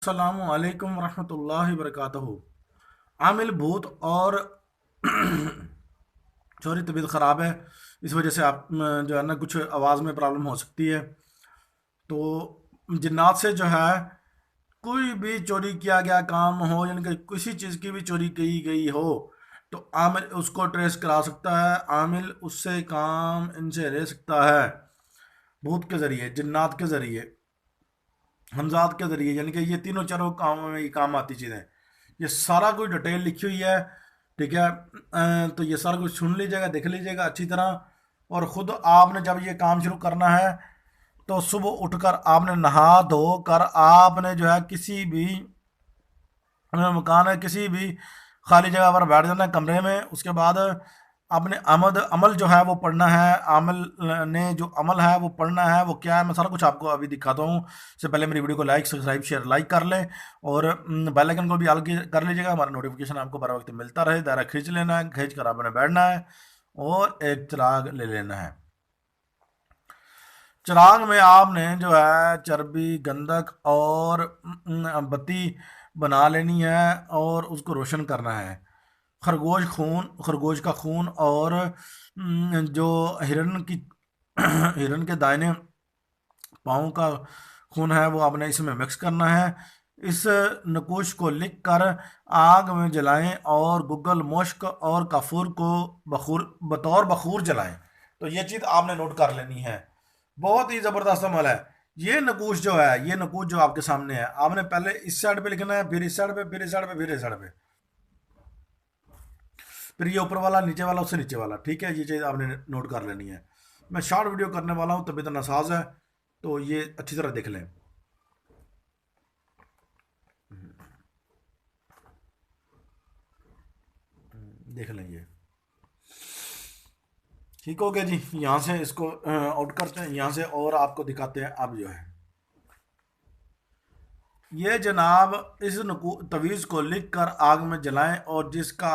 السلام علیکم ورحمۃ اللہ وبرکاتہ۔ عامل بھوت اور چوری طبیعت خراب ہے، اس وجہ سے آپ جو ہے نا کچھ آواز میں پرابلم ہو سکتی ہے۔ تو جنات سے جو ہے کوئی بھی چوری کیا گیا کام ہو، یعنی کہ کسی چیز کی بھی چوری کی گئی ہو تو عامل اس کو ٹریس کرا سکتا ہے، عامل اس سے کام ان سے لے سکتا ہے بھوت کے ذریعے، جنات کے ذریعے، حمزات کے ذریعے، یعنی کہ یہ تینوں چاروں کاموں میں یہ کام آتی چیزیں۔ یہ سارا کچھ ڈیٹیل لکھی ہوئی ہے، ٹھیک ہے۔ تو یہ سارا کچھ سن لیجیے گا، دیکھ لیجیے گا اچھی طرح، اور خود آپ نے جب یہ کام شروع کرنا ہے تو صبح اٹھ کر آپ نے نہا دھو کر آپ نے جو ہے کسی بھی مکان ہے، کسی بھی خالی جگہ پر بیٹھ جانا ہے کمرے میں۔ اس کے بعد اپنے عمل جو ہے وہ پڑھنا ہے، عمل نے جو عمل ہے وہ پڑھنا ہے۔ وہ کیا ہے میں سارا کچھ آپ کو ابھی دکھاتا ہوں۔ اس سے پہلے میری ویڈیو کو لائک سبسکرائب شیئر لائک کر لیں، اور بیل آئکن کو بھی آل کر لیجیے گا، ہمارا نوٹیفیکیشن آپ کو بر وقت ملتا رہے۔ دائرہ کھینچ لینا ہے، کھینچ کر آپ نے بیٹھنا ہے اور ایک چراغ لے لینا ہے۔ چراغ میں آپ نے جو ہے چربی، گندھک اور بتی بنا لینی ہے اور اس کو روشن کرنا ہے۔ خرگوش کا خون اور جو ہرن کے دائنے پاؤں کا خون ہے وہ آپ نے اس میں مکس کرنا ہے۔ اس نقوش کو لکھ کر آگ میں جلائیں اور گگل مشک اور کافور کو بطور بخور جلائیں۔ تو یہ چیز آپ نے نوٹ کر لینی ہے، بہت ہی زبردست عمل ہے۔ یہ نقوش جو ہے، یہ نقوش جو آپ کے سامنے ہے، آپ نے پہلے اس سائڈ پہ لکھنا ہے، پھر اس سائڈ پہ، پھر اس سائڈ پہ، پھر اس سائڈ پہ، پھر یہ اوپر والا، نیچے والا، اس سے نیچے والا، ٹھیک ہے۔ یہ چیز آپ نے نوٹ کر لینی ہے۔ میں شارٹ ویڈیو کرنے والا ہوں، طبیعت ناساز ہے، تو یہ اچھی طرح دیکھ لیں۔ دیکھ لیں یہ ٹھیک ہو گیا جی۔ یہاں سے اس کو آؤٹ کرتے ہیں، یہاں سے اور آپ کو دکھاتے ہیں۔ اب جو ہے یہ جناب اس تویز کو لکھ کر آگ میں جلائیں، اور جس کا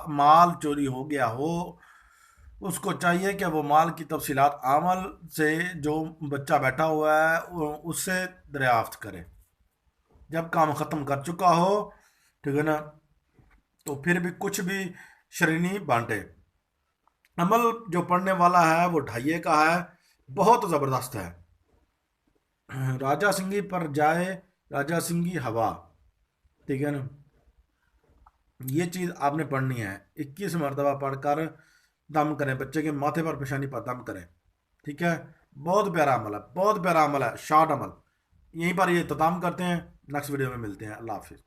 مال چوری ہو گیا ہو اس کو چاہیے کہ وہ مال کی تفصیلات عمل سے جو بچہ بیٹھا ہوا ہے اس سے دریافت کرے۔ جب کام ختم کر چکا ہو، ٹھیک ہے نا، تو پھر بھی کچھ بھی شرینی بانٹے۔ عمل جو پڑھنے والا ہے وہ ڈھائیے کا ہے، بہت زبردست ہے۔ راجہ سنگھی پر جائے راجہ سنگھی ہوا، ٹھیک ہے نا۔ یہ چیز آپ نے پڑھنی ہے، 21 مرتبہ پڑھ کر دم کریں، بچے کے ماتھے پر پیشانی پر دم کریں، ٹھیک ہے۔ بہت پیارا عمل ہے، بہت پیارا عمل ہے، شارٹ عمل۔ یہیں پر یہ اختتام کرتے ہیں، نیکسٹ ویڈیو میں ملتے ہیں۔ اللہ حافظ۔